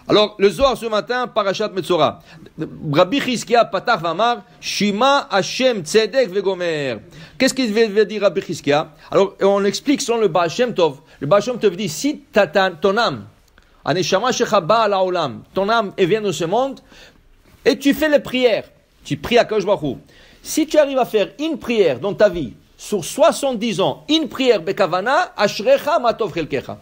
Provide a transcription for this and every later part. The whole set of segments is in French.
Alors, le Zohar ce matin, Parashat Metzora. Rabbi Chizkia Patach Vamar, Shima Hashem Tzedek Vegomer. Qu'est-ce qu'il veut dire Rabbi Chizkia? Alors, on explique selon le Baal Shem Tov. Le Baal Shem Tov dit, si ton âme, Aneshama Shechaba ala Olam, ton âme vient de ce monde, et tu fais les prières, tu pries à Kadosh Baruch Hu. Si tu arrives à faire une prière dans ta vie, sur 70 ans, une prière bekavana, ashrecha matov chelkecha.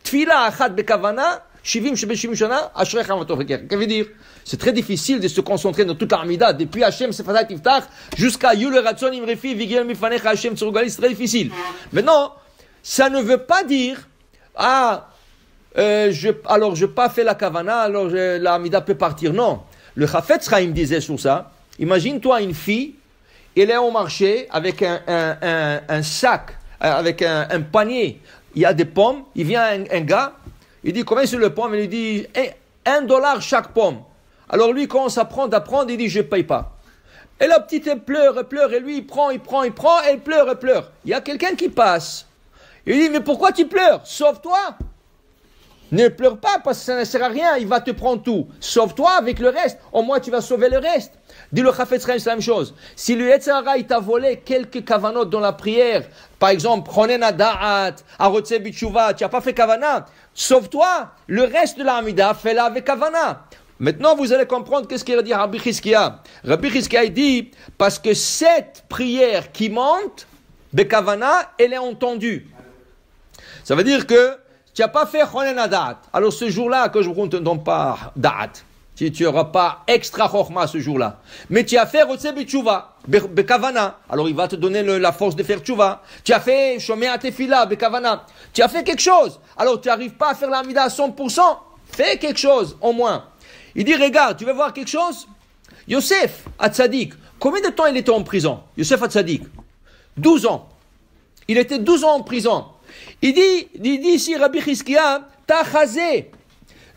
Tfila achat bekavana, shivim shebeshivim shana, ashrecha matov chelkecha. Qu'est-ce que veut dire? C'est très difficile de se concentrer dans toute l'Amida, depuis Hashem Sefadat Iftach, jusqu'à Yul Ratzon Imrefi, Vigel Mifanecha Hashem Tsurugali, c'est très difficile. Maintenant, ça ne veut pas dire, je n'ai pas fait la kavana, alors l'Amida peut partir. Non. Le Chafetz Chaim disait sur ça, imagine-toi une fille, elle est au marché avec un sac, avec un panier. Il y a des pommes. Il vient un gars, il dit combien c'est le pomme? Il lui dit $1 chaque pomme. Alors lui commence à prendre, il dit je ne paye pas. Et la petite elle pleure, et lui il prend, elle pleure. Il y a quelqu'un qui passe. Il dit mais pourquoi tu pleures? Sauve-toi. Ne pleure pas parce que ça ne sert à rien, il va te prendre tout. Sauve-toi avec le reste, au moins tu vas sauver le reste. Dis le Chafetz Chaim, c'est la même chose. Si le Yetzer Hara il t'a volé quelques kavanot dans la prière, par exemple, Chonen Da'at, Arotze Bitshuva, tu n'as pas fait kavana, sauve-toi. Le reste de la Hamida, fais-la avec kavana. Maintenant, vous allez comprendre qu'est-ce qu'il a dit Rabbi Chizkia. Rabbi Chizkia dit, parce que cette prière qui monte, Bekavana, elle est entendue. Ça veut dire que tu n'as pas fait Chonen Da'at. Alors ce jour-là, que je ne te donne pas Da'at. Tu n'auras pas extra chokhma ce jour-là. Mais tu as fait Rotze Bitshuva, Bekavana. Alors il va te donner la force de faire Tshuva. Tu as fait Shomea Tefila, Bekavana. Tu as fait quelque chose. Alors tu n'arrives pas à faire l'Amida à 100%. Fais quelque chose, au moins. Il dit, regarde, tu veux voir quelque chose? Yosef Hatzadik, combien de temps il était en prison? Yosef Hatzadik 12 ans. Il était 12 ans en prison. Il dit ici, Rabbi Chizkia, Tachazé.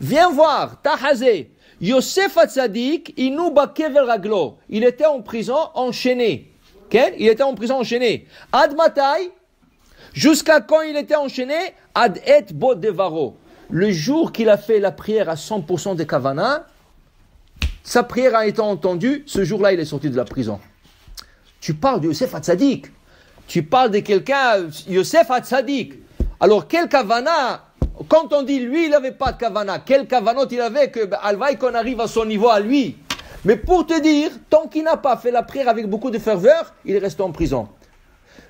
Viens voir, Tachazé. Yosef Hatzadik, Inou Bakevel Raglo. Il était en prison enchaîné. Okay? Il était en prison enchaîné. Ad Matai, jusqu'à quand il était enchaîné? Ad et Bod Devaro. Le jour qu'il a fait la prière à 100% des Kavana, sa prière a été entendue. Ce jour-là, il est sorti de la prison. Tu parles de Yosef Hatzadik. Tu parles de quelqu'un, Yosef Hatzadik. Alors, quel Kavana? Quand on dit lui, il n'avait pas de kavana, quel kavanot il avait que Alvaï qu'on arrive à son niveau à lui. Mais pour te dire, tant qu'il n'a pas fait la prière avec beaucoup de ferveur, il est resté en prison.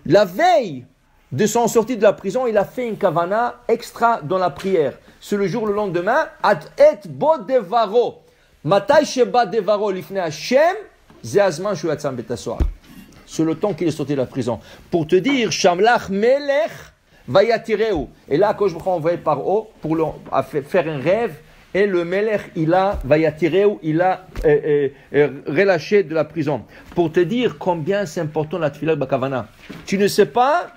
La veille de son sortie de la prison, il a fait une kavana extra dans la prière. C'est le jour, le lendemain, Ad et bod devaro. Matai sheba devaro lifne Hashem, ze azman shu yatzam betasoar. C'est le temps qu'il est sorti de la prison. Pour te dire, Shamlach melech Vayatireu. Et là, quand je me prends envoyé par haut pour faire un rêve, et le Melech, il a Vayatireu, il a relâché de la prison. Pour te dire combien c'est important la Tfilah Bakavana. Tu ne sais pas,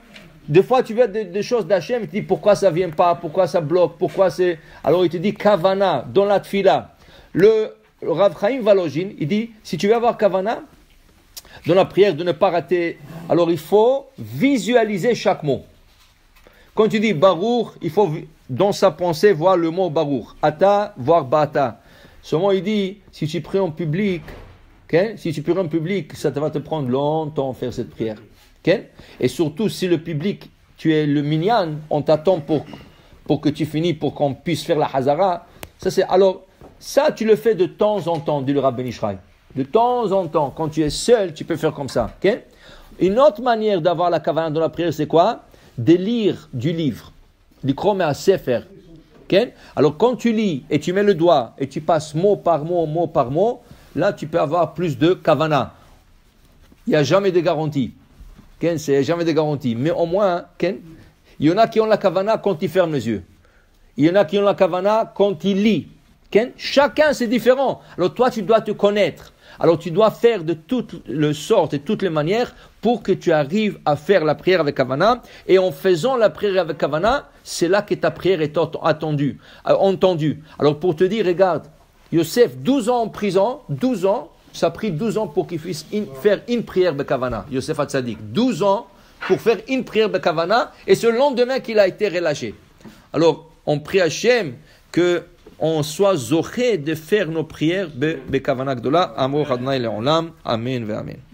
des fois tu vois des choses d'Hachem, tu te dis pourquoi ça vient pas, pourquoi ça bloque, pourquoi c'est. Alors il te dit Kavana dans la Tfilah. Le Rav Chaim Volozhin, il dit si tu veux avoir Kavana dans la prière, de ne pas rater, alors il faut visualiser chaque mot. Quand tu dis Baruch, il faut dans sa pensée voir le mot Baruch. Ata, voir Bata. Seulement il dit, si tu pries en public, okay? Si tu pries en public, ça va te prendre longtemps faire cette prière. Okay? Et surtout, si le public, tu es le minyan, on t'attend pour que tu finis, pour qu'on puisse faire la Hazara. Alors, ça tu le fais de temps en temps, dit le Rav Ben Ishraï. De temps en temps, quand tu es seul, tu peux faire comme ça. Okay? Une autre manière d'avoir la kavana dans la prière, c'est quoi? De lire du livre, l'ikrom à sefer. Okay? Alors quand tu lis et tu mets le doigt et tu passes mot par mot, là tu peux avoir plus de kavana. Il n'y a jamais de garantie. Okay? C'est jamais de garantie. Mais au moins, okay? Il y en a qui ont la kavana quand ils ferment les yeux. Il y en a qui ont la kavana quand ils lisent. Okay? Chacun c'est différent. Alors toi tu dois te connaître. Alors tu dois faire de toutes les sortes et toutes les manières pour que tu arrives à faire la prière avec Kavana. Et en faisant la prière avec Kavana, c'est là que ta prière est entendue. Alors pour te dire, regarde, Yosef, 12 ans en prison, 12 ans, ça a pris 12 ans pour qu'il puisse faire une prière de Kavana. Yosef Hatzadik, 12 ans pour faire une prière de Kavana, et c'est le lendemain qu'il a été relâché. Alors, on prie Hachem que on soit zoché de faire nos prières be kavana gdola. Amor Adonai le'olam. Amen ve amen.